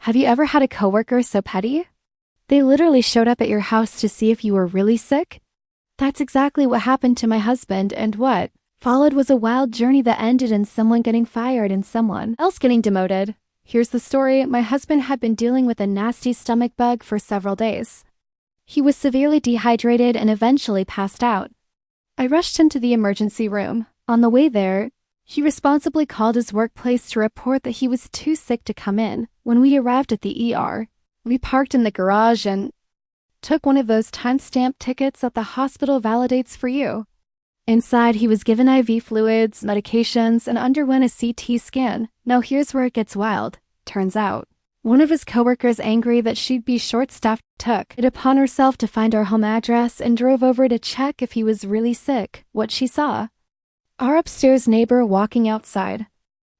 Have you ever had a coworker so petty? They literally showed up at your house to see if you were really sick? That's exactly what happened to my husband, and what followed was a wild journey that ended in someone getting fired and someone else getting demoted. Here's the story. My husband had been dealing with a nasty stomach bug for several days. He was severely dehydrated and eventually passed out. I rushed him to the emergency room. On the way there, he responsibly called his workplace to report that he was too sick to come in. When we arrived at the ER, we parked in the garage and took one of those time-stamped tickets that the hospital validates for you. Inside, he was given IV fluids, medications, and underwent a CT scan. Now here's where it gets wild. Turns out, one of his coworkers, angry that she'd be short-staffed, took it upon herself to find our home address and drove over to check if he was really sick. What she saw: our upstairs neighbor walking outside.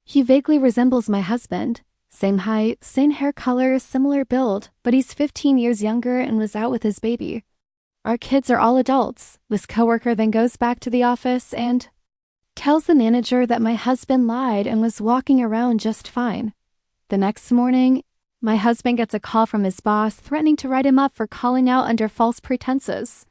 He vaguely resembles my husband. Same height, same hair color, similar build, but he's 15 years younger and was out with his baby. Our kids are all adults. This coworker then goes back to the office and tells the manager that my husband lied and was walking around just fine. The next morning, my husband gets a call from his boss threatening to write him up for calling out under false pretenses.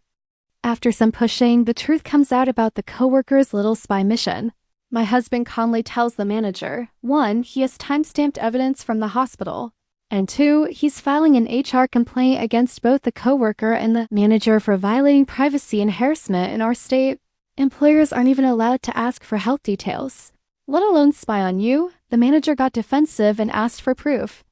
After some pushing, the truth comes out about the coworker's little spy mission. My husband calmly tells the manager, 1, he has time-stamped evidence from the hospital, and 2, he's filing an HR complaint against both the coworker and the manager for violating privacy and harassment. In our state, employers aren't even allowed to ask for health details, let alone spy on you. The manager got defensive and asked for proof.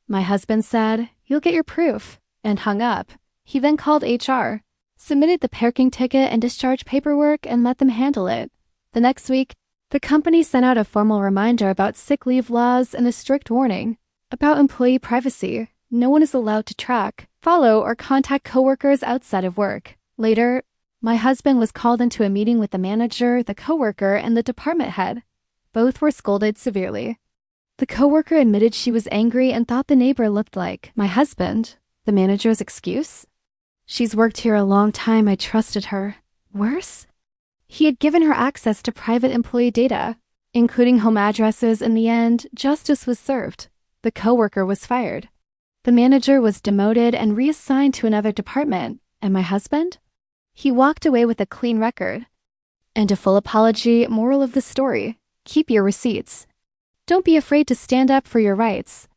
My husband said, "You'll get your proof," and hung up. He then called HR, submitted the parking ticket and discharge paperwork, and let them handle it. The next week, the company sent out a formal reminder about sick leave laws and a strict warning about employee privacy. No one is allowed to track, follow, or contact coworkers outside of work. Later, my husband was called into a meeting with the manager, the coworker, and the department head. Both were scolded severely. The coworker admitted she was angry and thought the neighbor looked like my husband. The manager's excuse? "She's worked here a long time, I trusted her." Worse? He had given her access to private employee data, including home addresses. In the end, justice was served. The coworker was fired. The manager was demoted and reassigned to another department. And my husband? He walked away with a clean record and a full apology. Moral of the story: keep your receipts. Don't be afraid to stand up for your rights.